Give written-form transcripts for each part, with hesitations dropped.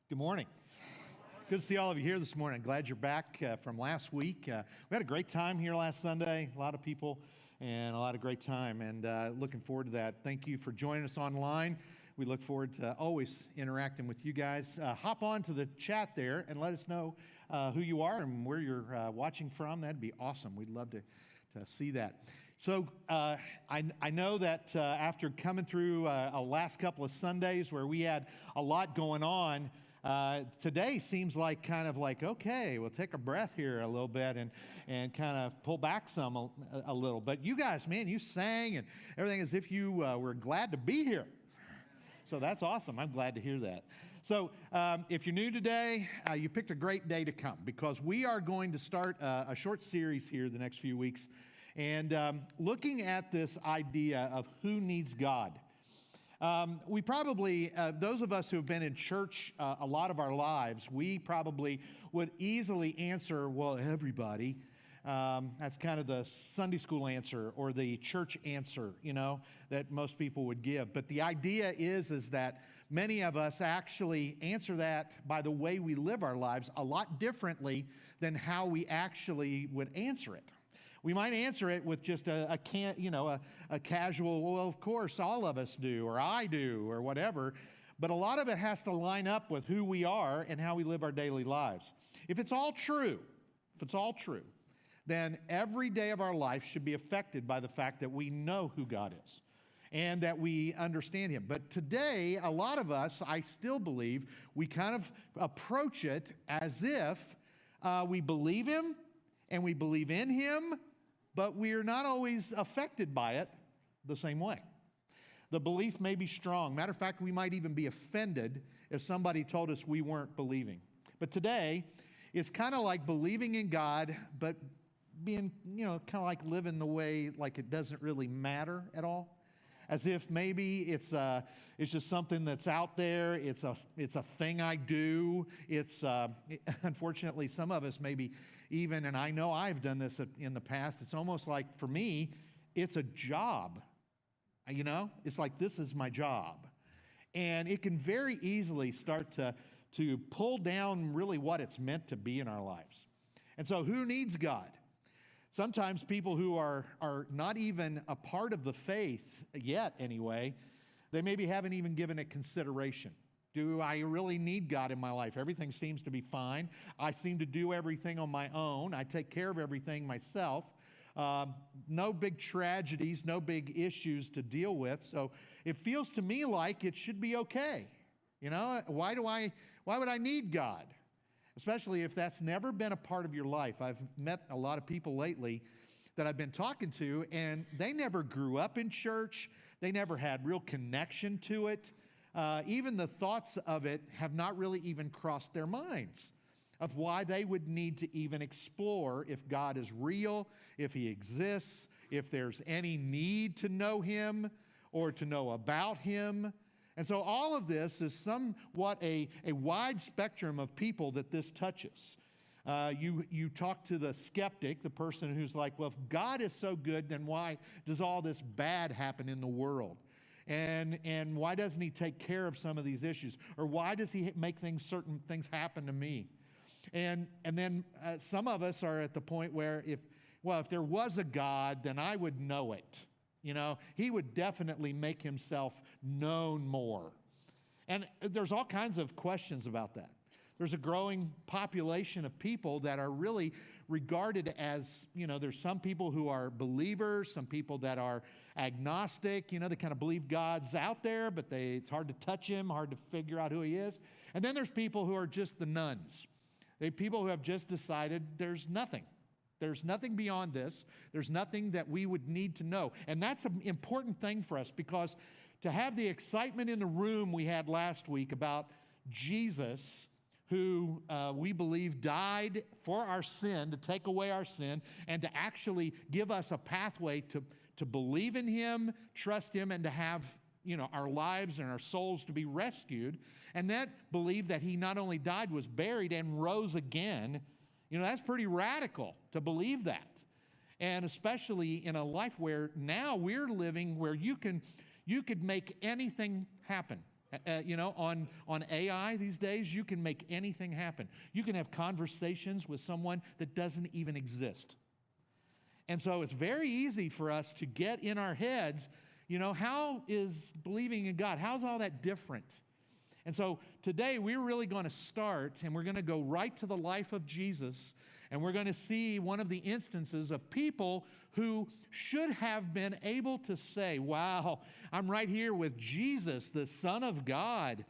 Good morning. Good to see all of you here this morning. Glad you're back from last week. We had a great time here last Sunday. A lot of people and a lot of great time, and looking forward to that. Thank you for joining us online. We look forward to always interacting with you guys. Hop on to the chat there and let us know who you are and where you're watching from. That'd be awesome. We'd love to see that. So I know that after coming through a last couple of Sundays where we had a lot going on, today seems like okay, we'll take a breath here a little bit and kind of pull back a little. But you guys, man, you sang and everything as if you were glad to be here. So that's awesome. I'm glad to hear that. So if you're new today, you picked a great day to come because we are going to start a short series here the next few weeks and looking at this idea of who needs God. We probably, those of us who have been in church a lot of our lives, we probably would easily answer, well, everybody. That's kind of the Sunday school answer or the church answer, that most people would give. But the idea is that many of us actually answer that by the way we live our lives a lot differently than how we actually would answer it. We might answer it with just a casual, well, of course, all of us do, or I do, or whatever. But a lot of it has to line up with who we are and how we live our daily lives. If it's all true, then every day of our life should be affected by the fact that we know who God is and that we understand Him. But today, a lot of us, I still believe, we kind of approach it as if we believe Him and we believe in Him, but we are not always affected by it the same way. The belief may be strong. Matter of fact, we might even be offended if somebody told us we weren't believing. But today, it's kind of like believing in God, but being, kind of like living the way like it doesn't really matter at all. As if maybe it's just something that's out there. It's a thing I do. Unfortunately, some of us maybe even, and I know I've done this in the past, it's almost like for me, it's a job. It's like this is my job. And it can very easily start to pull down really what it's meant to be in our lives. And so who needs God? Sometimes people who are not even a part of the faith yet anyway, they maybe haven't even given it consideration. Do I really need God in my life? Everything seems to be fine. I seem to do everything on my own. I take care of everything myself. No big tragedies, no big issues to deal with. So it feels to me like it should be okay. Why would I need God? Especially if that's never been a part of your life. I've met a lot of people lately that I've been talking to, and they never grew up in church. They never had real connection to it. Even the thoughts of it have not really even crossed their minds of why they would need to even explore if God is real, if He exists, if there's any need to know Him or to know about Him. And so all of this is somewhat a wide spectrum of people that this touches. You talk to the skeptic, the person who's like, well, if God is so good, then why does all this bad happen in the world? And why doesn't He take care of some of these issues? Or why does He make certain things happen to me? And then some of us are at the point where if there was a God, then I would know it. He would definitely make Himself known more. And there's all kinds of questions about that. There's a growing population of people that are really regarded as, there's some people who are believers, some people that are agnostic, they kind of believe God's out there, but it's hard to touch Him, hard to figure out who He is. And then there's people who are just the nuns. People who have just decided there's nothing. There's nothing beyond this. There's nothing that we would need to know. And that's an important thing for us because to have the excitement in the room we had last week about Jesus, who we believe died for our sin, to take away our sin, and to actually give us a pathway to believe in Him, trust Him, and to have our lives and our souls to be rescued, and that believe that He not only died, was buried, and rose again. That's pretty radical to believe that. And especially in a life where now we're living where you could make anything happen. On AI these days, you can make anything happen. You can have conversations with someone that doesn't even exist. And so it's very easy for us to get in our heads, how is believing in God, how's all that different? And so today we're really going to start, and we're going to go right to the life of Jesus, and we're going to see one of the instances of people who should have been able to say, wow, I'm right here with Jesus, the Son of God.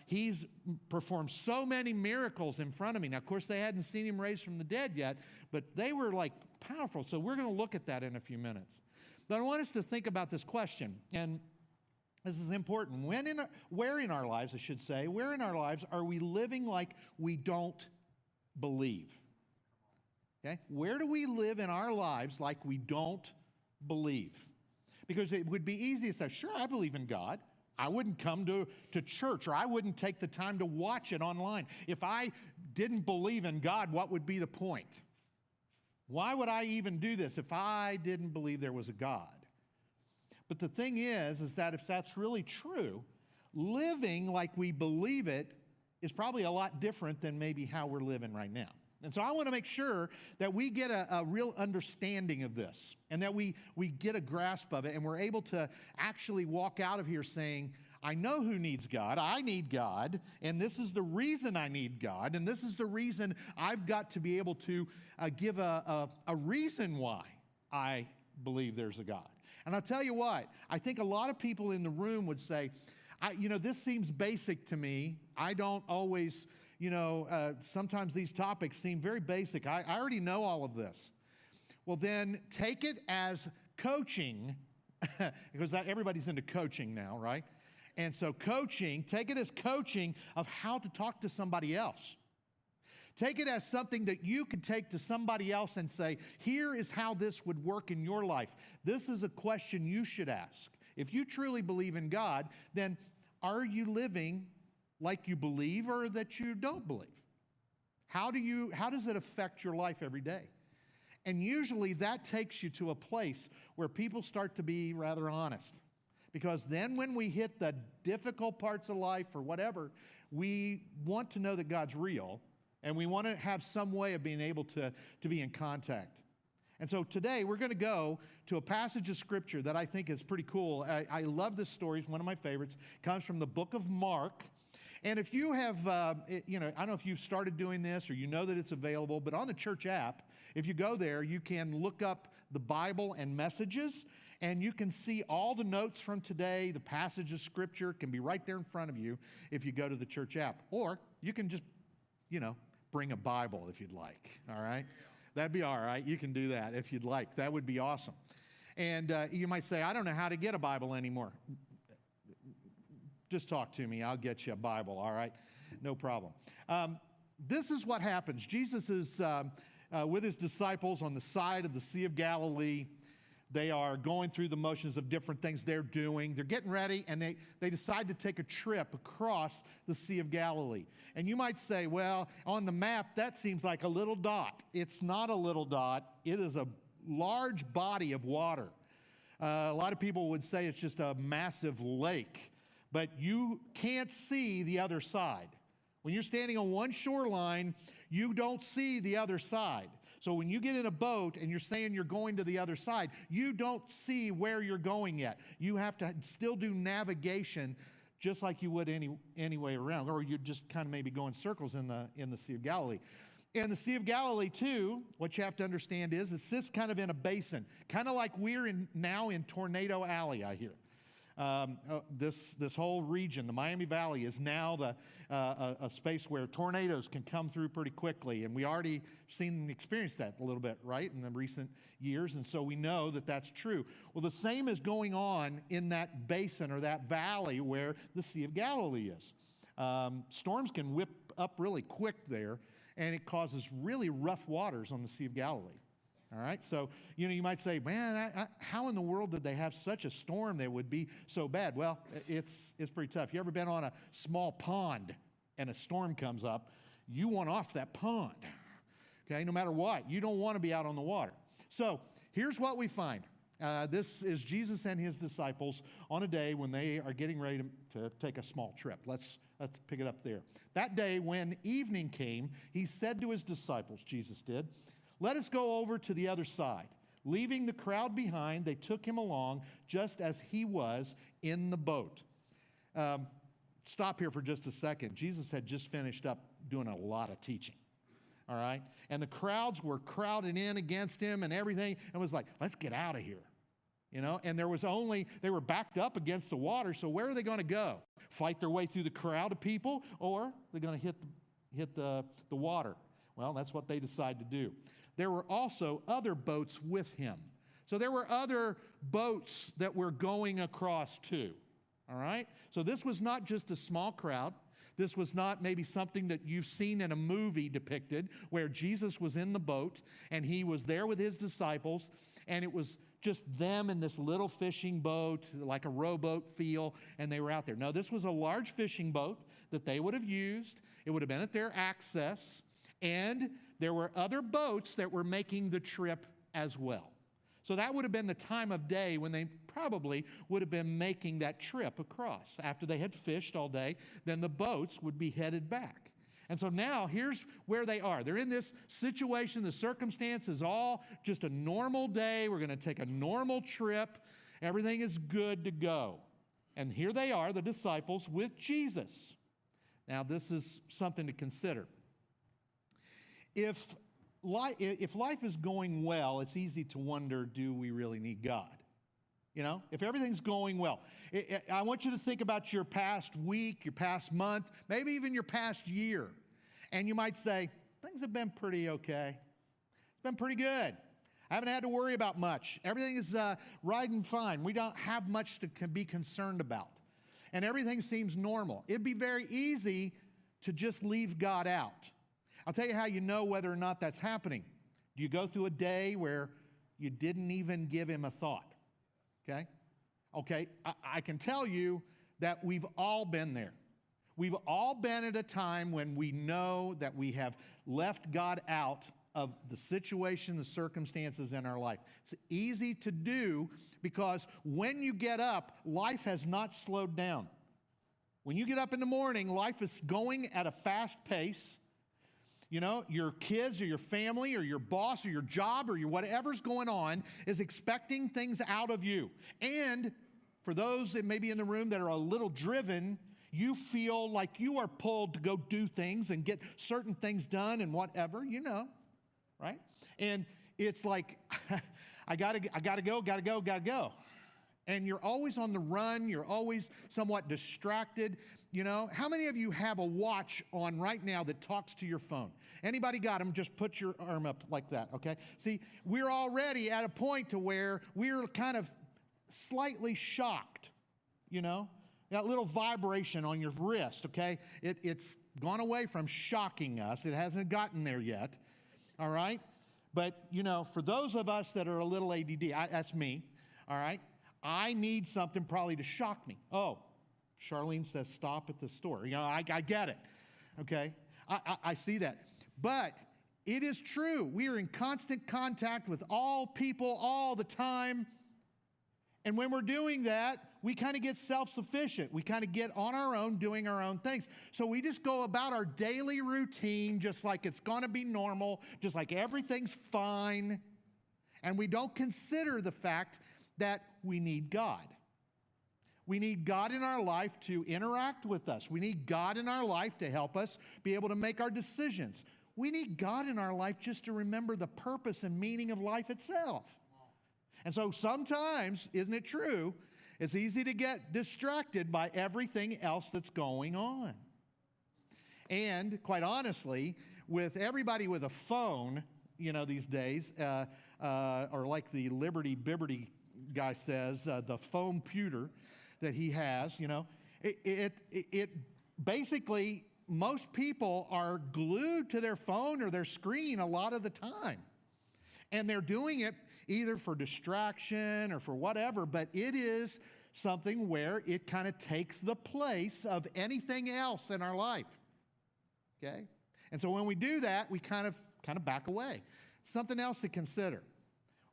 He's performed so many miracles in front of me. Now, of course, they hadn't seen him raised from the dead yet, but they were like powerful. So we're going to look at that in a few minutes. But I want us to think about this question, and this is important. Where in our lives are we living like we don't believe? Okay? Where do we live in our lives like we don't believe? Because it would be easy to say, sure, I believe in God. I wouldn't come to church, or I wouldn't take the time to watch it online. If I didn't believe in God, what would be the point? Why would I even do this if I didn't believe there was a God? But the thing is that if that's really true, living like we believe it is probably a lot different than maybe how we're living right now. And so I want to make sure that we get a real understanding of this, and that we get a grasp of it, and we're able to actually walk out of here saying, I know who needs God. I need God, and this is the reason I need God, and this is the reason I've got to be able to give a reason why I believe there's a God. And I'll tell you what, I think a lot of people in the room would say, this seems basic to me. I don't always... sometimes these topics seem very basic. I already know all of this. Well, then take it as coaching, because everybody's into coaching now, right? And so take it as coaching of how to talk to somebody else. Take it as something that you could take to somebody else and say, here is how this would work in your life. This is a question you should ask. If you truly believe in God, then are you living like you believe or that you don't believe? How does it affect your life every day? And usually that takes you to a place where people start to be rather honest. Because then when we hit the difficult parts of life or whatever, we want to know that God's real, and we want to have some way of being able to be in contact. And so today we're going to go to a passage of Scripture that I think is pretty cool. I love this story. It's one of my favorites. It comes from the book of Mark. And if you have, I don't know if you've started doing this or you know that it's available, but on the church app, if you go there, you can look up the Bible and messages, and you can see all the notes from today. The passage of Scripture can be right there in front of you if you go to the church app. Or you can just, bring a Bible if you'd like, all right? That'd be all right. You can do that if you'd like. That would be awesome. And you might say, I don't know how to get a Bible anymore. Just talk to me. I'll get you a Bible, all right? No problem. This is what happens. Jesus is with his disciples on the side of the Sea of Galilee. They are going through the motions of different things they're doing. They're getting ready, and they decide to take a trip across the Sea of Galilee. And you might say, well, on the map, that seems like a little dot. It's not a little dot. It is a large body of water. A lot of people would say it's just a massive lake, but you can't see the other side. When you're standing on one shoreline, you don't see the other side. So when you get in a boat and you're saying you're going to the other side, you don't see where you're going yet. You have to still do navigation just like you would any way around, or you'd just kind of maybe go in circles in the Sea of Galilee. In the Sea of Galilee, too, what you have to understand is it sits kind of in a basin, kind of like we're now in Tornado Alley, I hear. This whole region, the Miami Valley, is now a space where tornadoes can come through pretty quickly, and we already experienced that a little bit, right, in the recent years, and so we know that that's true. Well, the same is going on in that basin or that valley where the Sea of Galilee is. Storms can whip up really quick there, and it causes really rough waters on the Sea of Galilee. All right, so, you might say, man, how in the world did they have such a storm that would be so bad? Well, it's pretty tough. You ever been on a small pond and a storm comes up? You want off that pond, okay, no matter what. You don't want to be out on the water. So here's what we find. This is Jesus and his disciples on a day when they are getting ready to take a small trip. Let's pick it up there. That day when evening came, he said to his disciples, Jesus did, "Let us go over to the other side." Leaving the crowd behind, they took him along just as he was in the boat. Stop here for just a second. Jesus had just finished up doing a lot of teaching. All right? And the crowds were crowded in against him and everything, and was like, let's get out of here. You know, and they were backed up against the water, so where are they going to go? Fight their way through the crowd of people, or they're going to hit the water? Well, that's what they decided to do. There were also other boats with him. So there were other boats that were going across too. All right? So this was not just a small crowd. This was not maybe something that you've seen in a movie depicted where Jesus was in the boat and he was there with his disciples and it was just them in this little fishing boat, like a rowboat feel, and they were out there. No, this was a large fishing boat that they would have used. It would have been at their access, and there were other boats that were making the trip as well. So that would have been the time of day when they probably would have been making that trip across. After they had fished all day, then the boats would be headed back. And so now here's where they are. They're in this situation. The circumstance is all just a normal day. We're going to take a normal trip. Everything is good to go. And here they are, the disciples, with Jesus. Now this is something to consider. If life is going well, it's easy to wonder, do we really need God? You know, if everything's going well. I want you to think about your past week, your past month, maybe even your past year. And you might say, things have been pretty okay. It's been pretty good. I haven't had to worry about much. Everything is riding fine. We don't have much to be concerned about. And everything seems normal. It'd be very easy to just leave God out. I'll tell you how you know whether or not that's happening. Do you go through a day where you didn't even give him a thought? Okay, I can tell you that we've all been there. We've all been at a time when we know that we have left God out of the situation, the circumstances in our life. It's easy to do because when you get up, life has not slowed down. When you get up in the morning, life is going at a fast pace. You know, your kids or your family or your boss or your job or your whatever's going on is expecting things out of you. And for those that may be in the room that are a little driven, you feel like you are pulled to go do things and get certain things done and whatever, you know, right? And it's like, I gotta go. And you're always on the run. You're always somewhat distracted. You know, how many of you have a watch on right now that talks to your phone? Anybody got them? Just put your arm up like that, okay? See, we're already at a point to where we're kind of slightly shocked, you know? That little vibration on your wrist, okay? It's gone away from shocking us. It hasn't gotten there yet, all right? But, you know, for those of us that are a little ADD, that's me, all right? I need something probably to shock me. Oh, Charlene says stop at the store. You know, I get it, okay? I see that. But it is true. We are in constant contact with all people all the time. And when we're doing that, we kind of get self-sufficient. We kind of get on our own doing our own things. So we just go about our daily routine just like it's going to be normal, just like everything's fine. And we don't consider the fact that we need God. We need God in our life to interact with us. We need God in our life to help us be able to make our decisions. We need God in our life just to remember the purpose and meaning of life itself. And so sometimes, isn't it true, it's easy to get distracted by everything else that's going on. And quite honestly, with everybody with a phone, you know, these days, or like the Liberty Bibberty guy says, the phone-puter that he has, you know, it basically, most people are glued to their phone or their screen a lot of the time. And they're doing it either for distraction or for whatever, but it is something where it kind of takes the place of anything else in our life, okay? And so when we do that, we kind of back away. Something else to consider.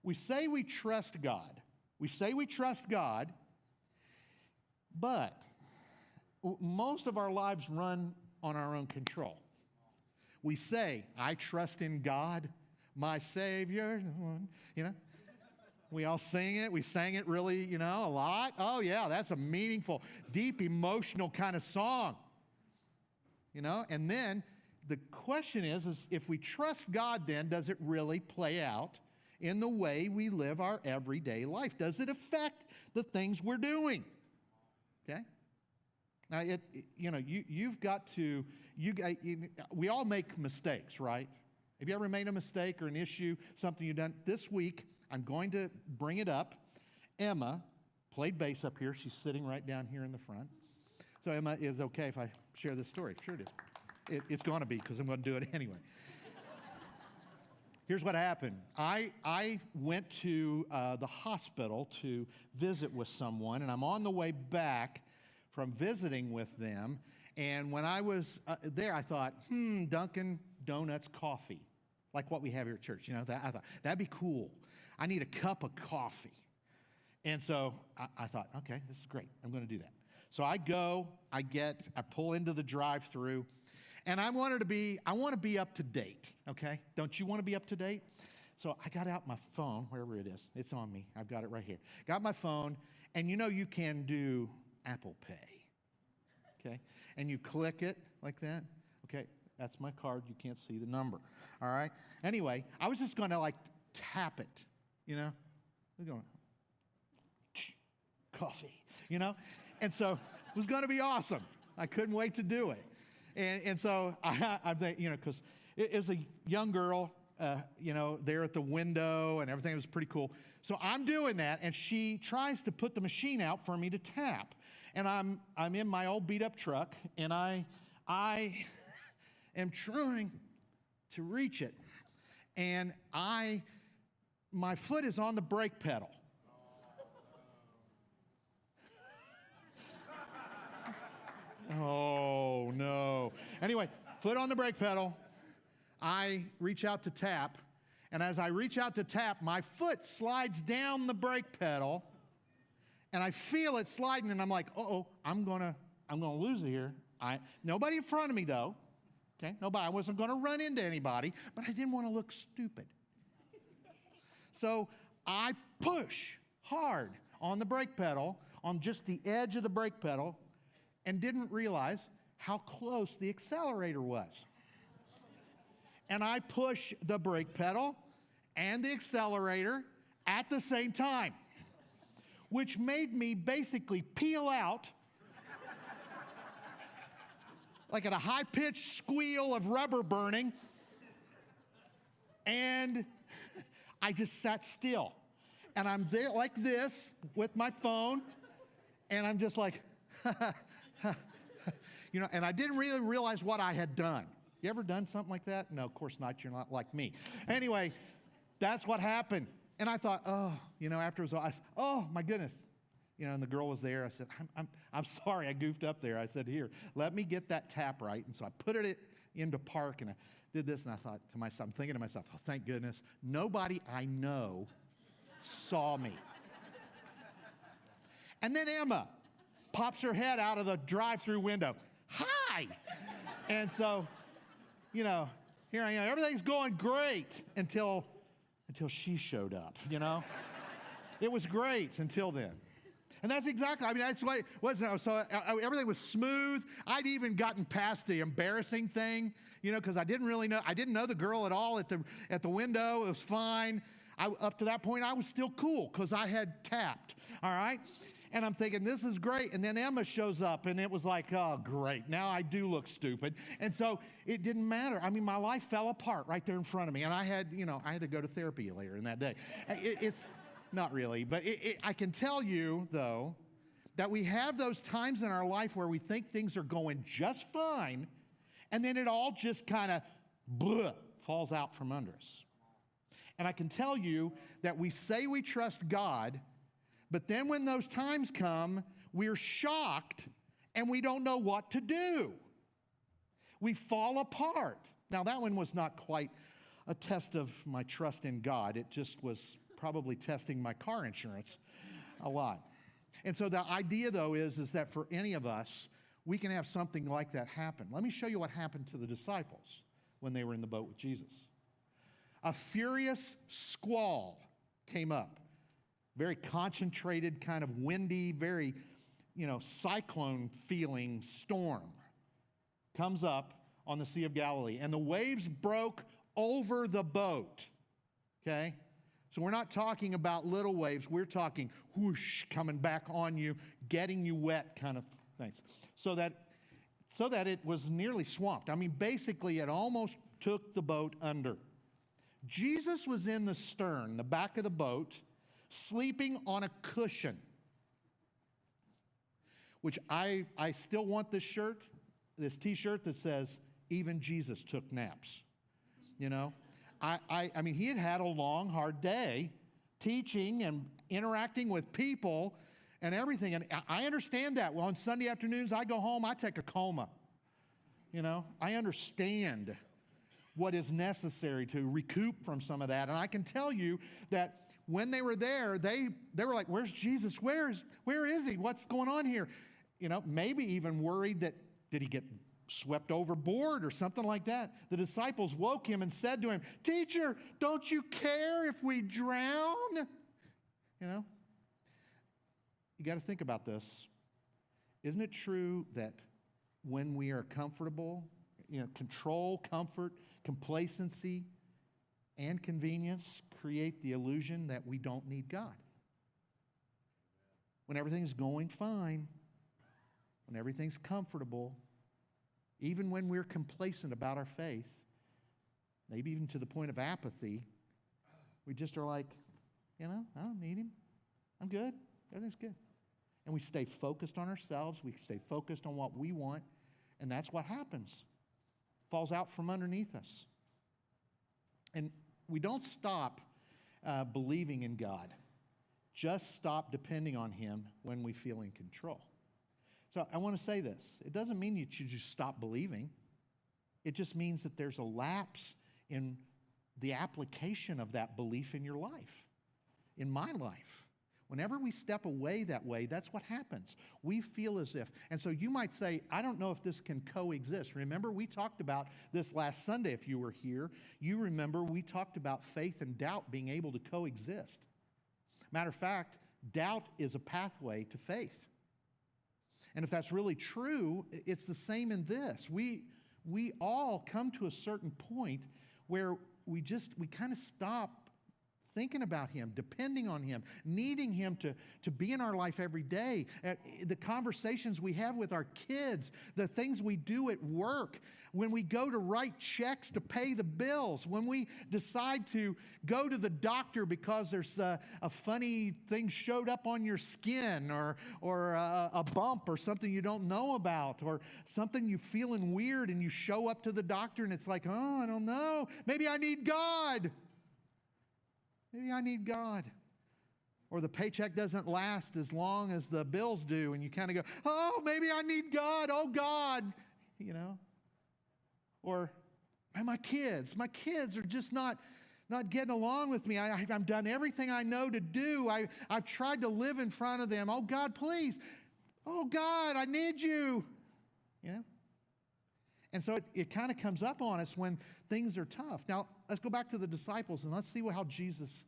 We say we trust God. We say we trust God, but most of our lives run on our own control. We say, I trust in God, my Savior, you know. We all sing it. We sang it really, you know, a lot. Oh, yeah, that's a meaningful, deep, emotional kind of song. You know, and then the question is if we trust God, then does it really play out in the way we live our everyday life? Does it affect the things we're doing? Okay? Now, you've got to, we all make mistakes, right? Have you ever made a mistake or an issue, something you've done? This week, I'm going to bring it up. Emma played bass up here. She's sitting right down here in the front. So Emma, is okay if I share this story? Sure it is. It's going to be because I'm going to do it anyway. Here's what happened. I went to the hospital to visit with someone, and I'm on the way back from visiting with them. And when I was there, I thought, Dunkin' Donuts coffee, like what we have here at church. You know, I thought, that'd be cool. I need a cup of coffee. And so I thought, okay, this is great. I'm going to do that. So I go, I pull into the drive-thru, and I want to be up to date, okay? Don't you want to be up to date? So I got out my phone, wherever it is. It's on me. I've got it right here. Got my phone, and you know you can do Apple Pay, okay? And you click it like that. Okay, that's my card. You can't see the number, all right? Anyway, I was just going to, like, tap it, you know? I was going, coffee, you know? And so it was going to be awesome. I couldn't wait to do it. And so I think, you know, because it was a young girl, you know, there at the window and everything was pretty cool. So I'm doing that, and she tries to put the machine out for me to tap. And I'm in my old beat-up truck, and I am trying to reach it. And my foot is on the brake pedal. Oh, no. Anyway, foot on the brake pedal. I reach out to tap. And as I reach out to tap, my foot slides down the brake pedal. And I feel it sliding, and I'm like, uh-oh, I'm gonna lose it here. Nobody in front of me, though. Okay, nobody. I wasn't going to run into anybody, but I didn't want to look stupid. So I push hard on the brake pedal, on just the edge of the brake pedal, and didn't realize how close the accelerator was. And I push the brake pedal and the accelerator at the same time, which made me basically peel out like at a high-pitched squeal of rubber burning, and I just sat still. And I'm there like this with my phone, and I'm just like, you know, and I didn't really realize what I had done. You ever done something like that? No, of course not. You're not like me. Anyway, that's what happened. And I thought, oh, you know, afterwards, oh, my goodness. You know, and the girl was there. I said, I'm sorry, I goofed up there. I said, here, let me get that tap right. And so I put it into park, and I did this, and I thought to myself, I'm thinking to myself, oh, thank goodness, nobody I know saw me. And then Emma pops her head out of the drive-through window. Hi! And so, you know, here I am. Everything's going great until she showed up, you know? It was great until then. And that's exactly, I mean, that's what it was. So everything was smooth. I'd even gotten past the embarrassing thing, you know, because I didn't know the girl at all at the window. It was fine. Up to that point, I was still cool because I had tapped, all right? And I'm thinking, this is great. And then Emma shows up, and it was like, oh, great. Now I do look stupid. And so it didn't matter. I mean, my life fell apart right there in front of me. And I had to go to therapy later in that day. It's not really. But I can tell you, though, that we have those times in our life where we think things are going just fine, and then it all just kind of falls out from under us. And I can tell you that we say we trust God, but then when those times come, we're shocked and we don't know what to do. We fall apart. Now, that one was not quite a test of my trust in God. It just was probably testing my car insurance a lot. And so the idea, though, is that for any of us, we can have something like that happen. Let me show you what happened to the disciples when they were in the boat with Jesus. A furious squall came up. Very concentrated, kind of windy, very, cyclone feeling storm comes up on the Sea of Galilee. And the waves broke over the boat. Okay? So we're not talking about little waves. We're talking whoosh, coming back on you, getting you wet kind of things. So that it was nearly swamped. I mean, basically, it almost took the boat under. Jesus was in the stern, the back of the boat, sleeping on a cushion, which I still want this shirt, this T-shirt that says, even Jesus took naps. I mean, he had had a long, hard day teaching and interacting with people and everything. And I understand that. Well, on Sunday afternoons, I go home, I take a coma. I understand what is necessary to recoup from some of that. And I can tell you that when they were there, they were like, where's Jesus? Where is he? What's going on here? Maybe even worried that, did he get swept overboard or something like that? The disciples woke him and said to him, "Teacher, don't you care if we drown?" You got to think about this. Isn't it true that when we are comfortable, control, comfort, complacency, and convenience create the illusion that we don't need God? When everything's going fine, when everything's comfortable, even when we're complacent about our faith, maybe even to the point of apathy, we just are like, I don't need him. I'm good. Everything's good. And we stay focused on ourselves. We stay focused on what we want. And that's what happens. Falls out from underneath us. And we don't stop believing in God. Just stop depending on him when we feel in control. So I want to say this. It doesn't mean that you just stop believing. It just means that there's a lapse in the application of that belief in your life, in my life. Whenever we step away that way, that's what happens. We feel as if. And so you might say, I don't know if this can coexist. Remember, we talked about this last Sunday if you were here. You remember we talked about faith and doubt being able to coexist. Matter of fact, doubt is a pathway to faith. And if that's really true, it's the same in this. We all come to a certain point where we kind of stop thinking about him, depending on him, needing him to be in our life every day. The conversations we have with our kids, the things we do at work, when we go to write checks to pay the bills, when we decide to go to the doctor because there's a funny thing showed up on your skin or a bump or something you don't know about or something you're feeling weird and you show up to the doctor and it's like, oh, I don't know. Maybe I need God. Maybe I need God. Or the paycheck doesn't last as long as the bills do, and you kind of go, oh, maybe I need God. Oh, God. Or my kids are just not getting along with me. I've done everything I know to do. I've tried to live in front of them. Oh, God, please. Oh, God, I need you. And so it kind of comes up on us when things are tough. Now, let's go back to the disciples and let's see how Jesus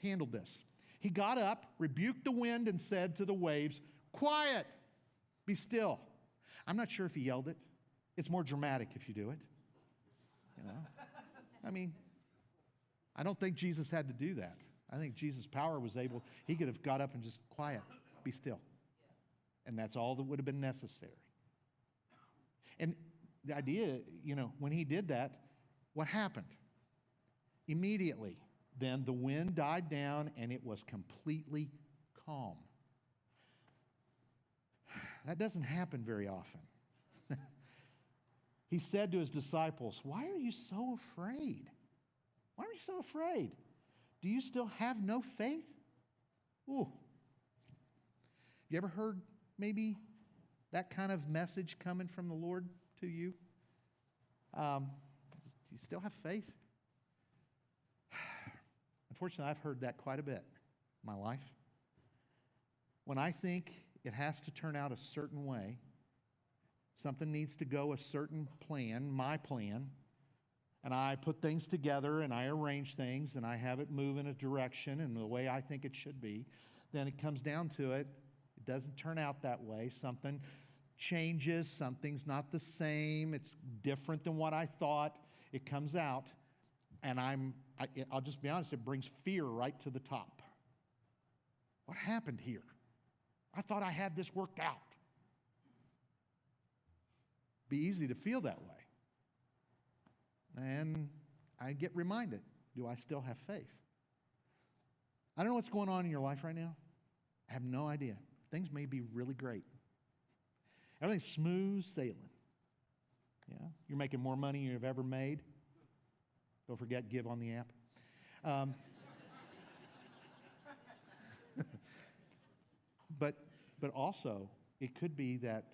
handled this. He got up, rebuked the wind, and said to the waves, "Quiet, be still." I'm not sure if he yelled it. It's more dramatic if you do it. I mean, I don't think Jesus had to do that. I think Jesus' power was able, he could have got up and just, quiet, be still. And that's all that would have been necessary. And the idea, when he did that, what happened? Immediately, then the wind died down and it was completely calm. That doesn't happen very often. He said to his disciples, "Why are you so afraid? Why are you so afraid? Do you still have no faith?" Ooh. You ever heard maybe that kind of message coming from the Lord to you? Do you still have faith? Unfortunately, I've heard that quite a bit in my life. When I think it has to turn out a certain way, something needs to go a certain plan, my plan, and I put things together and I arrange things and I have it move in a direction and the way I think it should be, then it comes down to it. It doesn't turn out that way. Something changes. Something's not the same. It's different than what I thought. It comes out, and I'll just be honest, it brings fear right to the top. What happened here? I thought I had this worked out. Be easy to feel that way. And I get reminded, do I still have faith? I don't know what's going on in your life right now. I have no idea. Things may be really great. Everything's smooth sailing. Yeah, you're making more money than you've ever made. Don't forget, give on the app. But also, it could be that,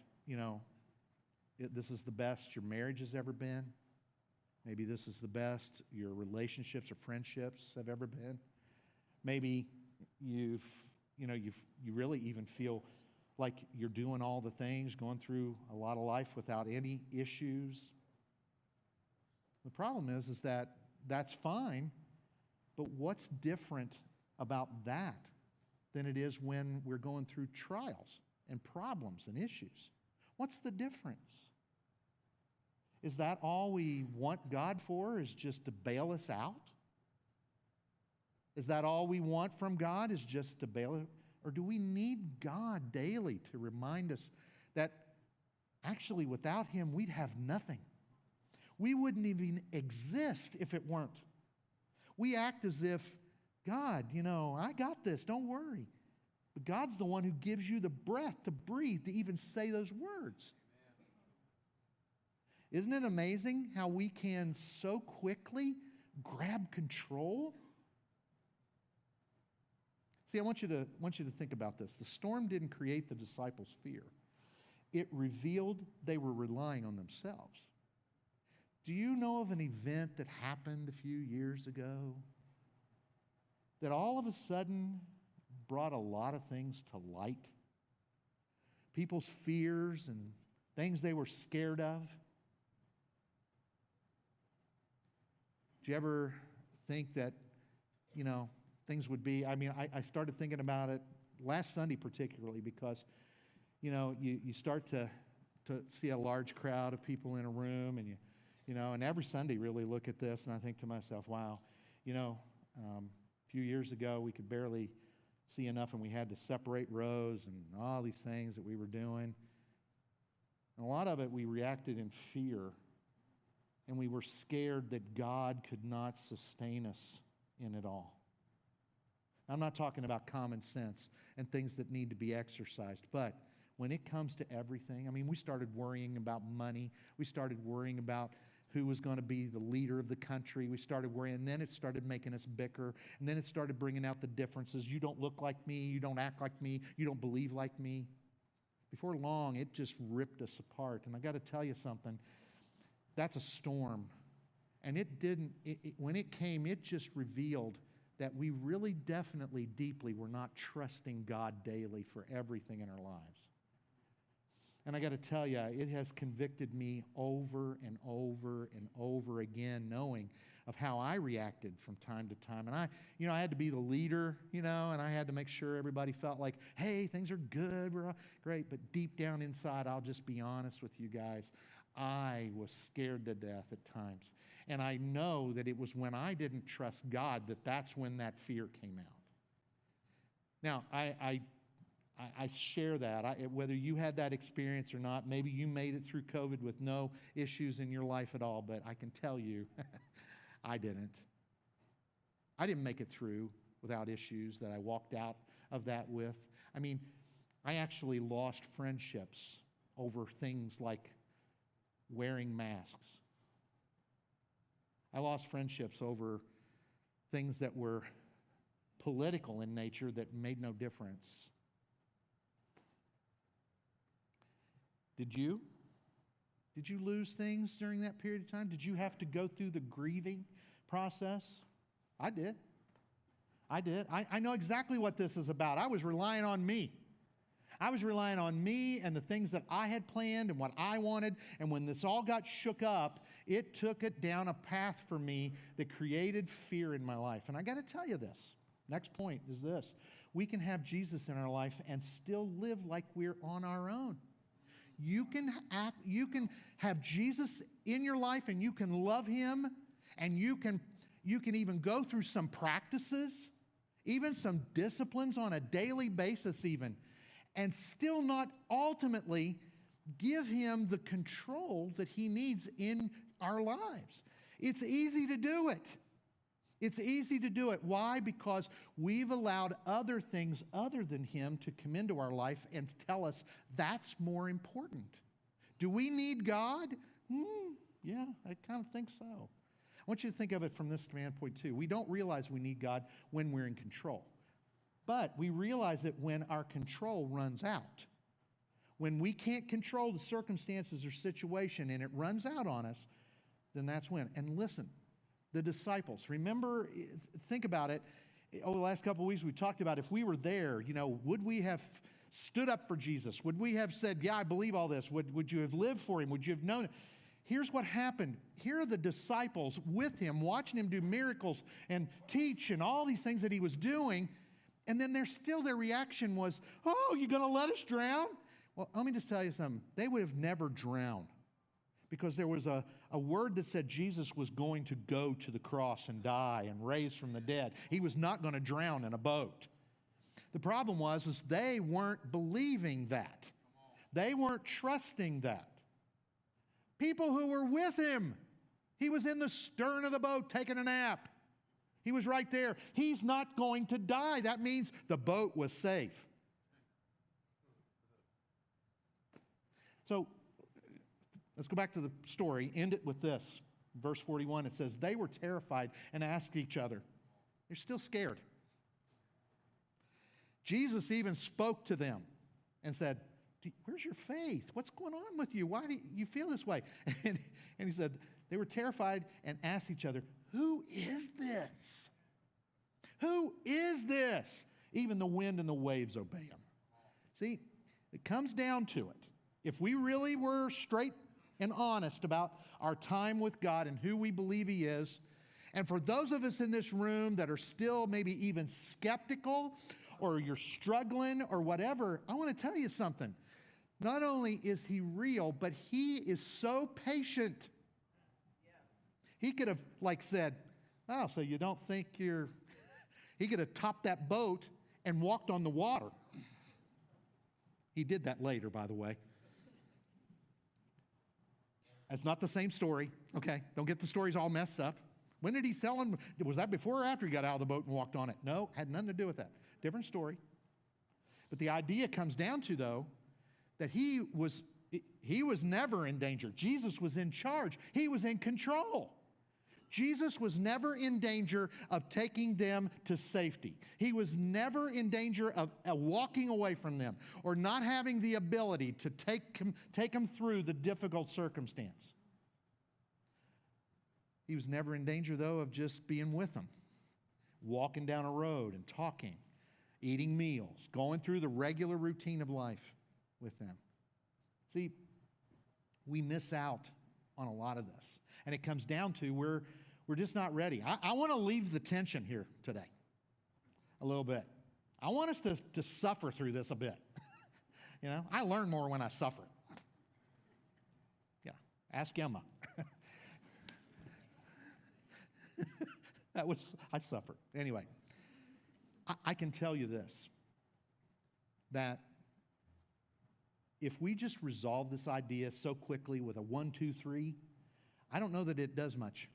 this is the best your marriage has ever been. Maybe this is the best your relationships or friendships have ever been. Maybe you really even feel like you're doing all the things, going through a lot of life without any issues. The problem is that that's fine, but what's different about that than it is when we're going through trials and problems and issues? What's the difference? Is that all we want God for, is just to bail us out? Is that all we want from God, is just to bail us? Or do we need God daily to remind us that actually without Him we'd have nothing? We wouldn't even exist if it weren't. We act as if, God, I got this, don't worry. But God's the one who gives you the breath to breathe, to even say those words. Isn't it amazing how we can so quickly grab control? See, I want you to think about this. The storm didn't create the disciples' fear. It revealed they were relying on themselves. Do you know of an event that happened a few years ago that all of a sudden brought a lot of things to light? People's fears and things they were scared of. Do you ever think that, things would be, I started thinking about it last Sunday particularly because, you start to see a large crowd of people in a room and and every Sunday really look at this and I think to myself, wow, a few years ago we could barely see enough and we had to separate rows and all these things that we were doing. And a lot of it we reacted in fear and we were scared that God could not sustain us in it all. I'm not talking about common sense and things that need to be exercised, but when it comes to everything, we started worrying about money. We started worrying about who was going to be the leader of the country. We started worrying, and then it started making us bicker, and then it started bringing out the differences. You don't look like me. You don't act like me. You don't believe like me. Before long, it just ripped us apart. And I got to tell you something. That's a storm. And when it came, it just revealed that we really definitely, deeply were not trusting God daily for everything in our lives. And I got to tell you, it has convicted me over and over and over again, knowing of how I reacted from time to time. And I had to be the leader, and I had to make sure everybody felt like, hey, things are good, we're all great. But deep down inside, I'll just be honest with you guys, I was scared to death at times. And I know that it was when I didn't trust God that's when that fear came out. Now, I share that. Whether you had that experience or not, maybe you made it through COVID with no issues in your life at all, but I can tell you, I didn't. I didn't make it through without issues that I walked out of that with. I actually lost friendships over things like wearing masks. I lost friendships over things that were political in nature that made no difference. Did you? Did you lose things during that period of time? Did you have to go through the grieving process? I did. I know exactly what this is about. I was relying on me. I was relying on me and the things that I had planned and what I wanted. And when this all got shook up, it took it down a path for me that created fear in my life. And I got to tell you this. Next point is this. We can have Jesus in our life and still live like we're on our own. You can have Jesus in your life and you can love him, and you can even go through some practices, even some disciplines on a daily basis even, and still not ultimately give him the control that he needs in our lives. It's easy to do it. It's easy to do it. Why? Because we've allowed other things other than him to come into our life and tell us that's more important. Do we need God? Yeah, I kind of think so. I want you to think of it from this standpoint too. We don't realize we need God when we're in control. But we realize it when our control runs out. When we can't control the circumstances or situation and it runs out on us, then that's when. And listen, the disciples, remember, think about it. Over the last couple of weeks, we talked about if we were there, would we have stood up for Jesus? Would we have said, yeah, I believe all this? Would you have lived for him? Would you have known it? Here's what happened. Here are the disciples with him, watching him do miracles and teach and all these things that he was doing. And then their reaction was, oh, you're going to let us drown? Well, let me just tell you something. They would have never drowned because there was a word that said Jesus was going to go to the cross and die and raise from the dead. He was not going to drown in a boat. The problem was they weren't believing that. They weren't trusting that. People who were with him, he was in the stern of the boat taking a nap. He was right there. He's not going to die. That means the boat was safe. So let's go back to the story. End it with this. Verse 41, it says, they were terrified and asked each other. They're still scared. Jesus even spoke to them and said, where's your faith? What's going on with you? Why do you feel this way? And he said, they were terrified and asked each other, who is this? Who is this? Even the wind and the waves obey him. See, it comes down to it. If we really were straight and honest about our time with God and who we believe he is, and for those of us in this room that are still maybe even skeptical or you're struggling or whatever, I want to tell you something. Not only is he real, but he is so patient. He could have said, oh, so you don't think you're... He could have topped that boat and walked on the water. He did that later, by the way. That's not the same story, okay? Don't get the stories all messed up. When did he sell them? Was that before or after he got out of the boat and walked on it? No, had nothing to do with that. Different story. But the idea comes down to, though, that he was never in danger. Jesus was in charge. He was in control. Jesus was never in danger of taking them to safety. He was never in danger of walking away from them or not having the ability to take them through the difficult circumstance. He was never in danger, though, of just being with them, walking down a road and talking, eating meals, going through the regular routine of life with them. See, we miss out on a lot of this. And it comes down to we're just not ready. I want to leave the tension here today a little bit. I want us to suffer through this a bit. I learn more when I suffer. Yeah, ask Emma. I suffered. Anyway, I can tell you this, that if we just resolve this idea so quickly with a 1, 2, 3, I don't know that it does much.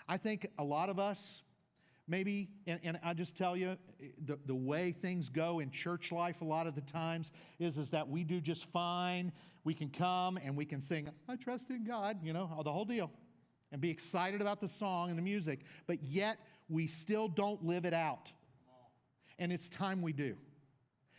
I think a lot of us, maybe, and I just tell you, the way things go in church life a lot of the times is that we do just fine. We can come and we can sing, I trust in God, the whole deal, and be excited about the song and the music, but yet we still don't live it out. And it's time we do.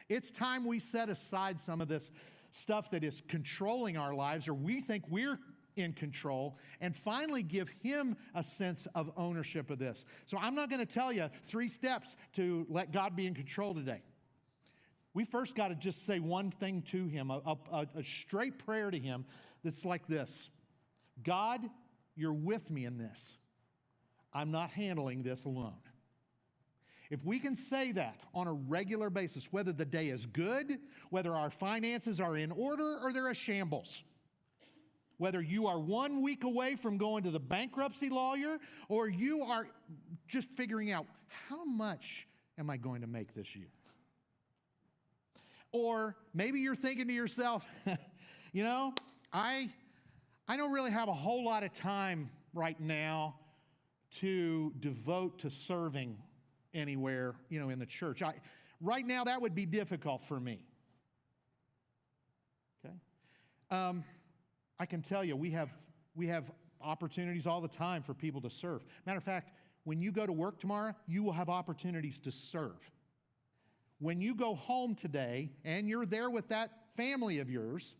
It's time we set aside some of this stuff that is controlling our lives, or we think we're in control, and finally give him a sense of ownership of this. So I'm not going to tell you 3 steps to let God be in control today. We first got to just say one thing to Him, a straight prayer to Him that's like this: God, you're with me in this. I'm not handling this alone. If we can say that on a regular basis, whether the day is good, whether our finances are in order or they're a shambles, whether you are 1 week away from going to the bankruptcy lawyer or you are just figuring out, how much am I going to make this year? Or maybe you're thinking to yourself, you know, I don't really have a whole lot of time right now to devote to serving anywhere, in the church. Right now, that would be difficult for me. Okay? I can tell you, we have opportunities all the time for people to serve. Matter of fact, when you go to work tomorrow, you will have opportunities to serve. When you go home today and you're there with that family of yours,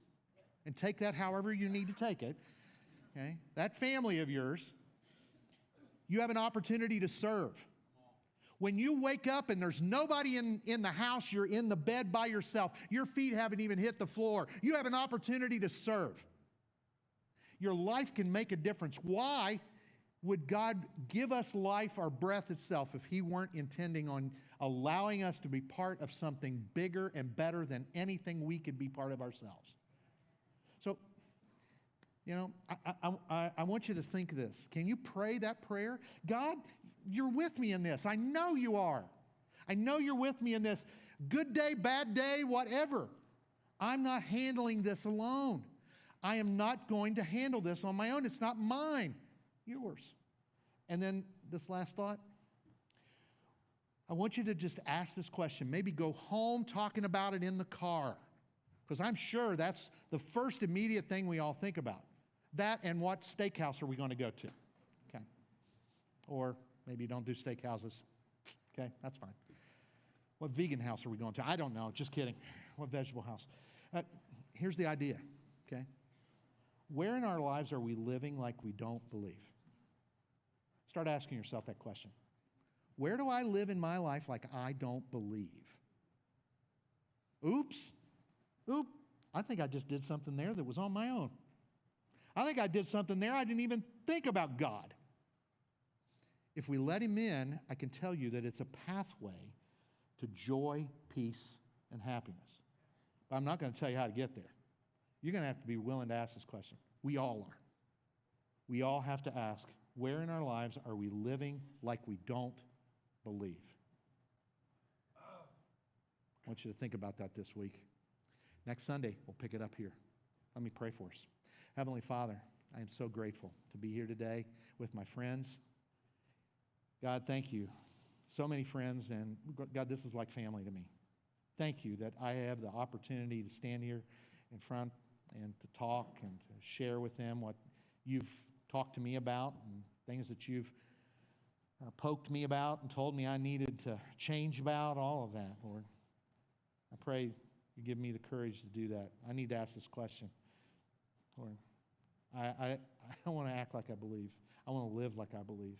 and take that however you need to take it, okay? That family of yours, you have an opportunity to serve. When you wake up and there's nobody in the house, you're in the bed by yourself, your feet haven't even hit the floor, you have an opportunity to serve. Your life can make a difference. Why would God give us life, our breath itself, if He weren't intending on allowing us to be part of something bigger and better than anything we could be part of ourselves? So, I want you to think this. Can you pray that prayer? God, you're with me in this. I know you are. I know you're with me in this. Good day, bad day, whatever. I'm not handling this alone. I am not going to handle this on my own. It's not mine. Yours. And then this last thought. I want you to just ask this question. Maybe go home talking about it in the car. Because I'm sure that's the first immediate thing we all think about. That and what steakhouse are we going to go to? Okay. Or maybe you don't do steakhouses. Okay, that's fine. What vegan house are we going to? I don't know. Just kidding. What vegetable house? Here's the idea. Okay. Where in our lives are we living like we don't believe? Start asking yourself that question. Where do I live in my life like I don't believe? Oops. I think I just did something there that was on my own. I think I did something there I didn't even think about God. If we let Him in, I can tell you that it's a pathway to joy, peace, and happiness. But I'm not going to tell you how to get there. You're going to have to be willing to ask this question. We all are. We all have to ask, where in our lives are we living like we don't believe? I want you to think about that this week. Next Sunday, we'll pick it up here. Let me pray for us. Heavenly Father, I am so grateful to be here today with my friends. God, thank you. So many friends, and God, this is like family to me. Thank you that I have the opportunity to stand here in front and to talk and to share with them what you've talked to me about and things that you've poked me about and told me I needed to change about, all of that, Lord. I pray you give me the courage to do that. I need to ask this question. Lord, I don't want to act like I believe. I want to live like I believe.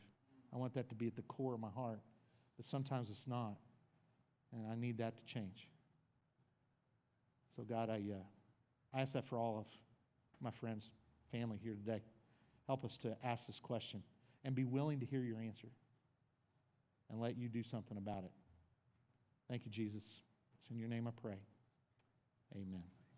I want that to be at the core of my heart. But sometimes it's not. And I need that to change. So God, I ask that for all of my friends, family here today. Help us to ask this question and be willing to hear your answer and let you do something about it. Thank you, Jesus. It's in your name I pray. Amen.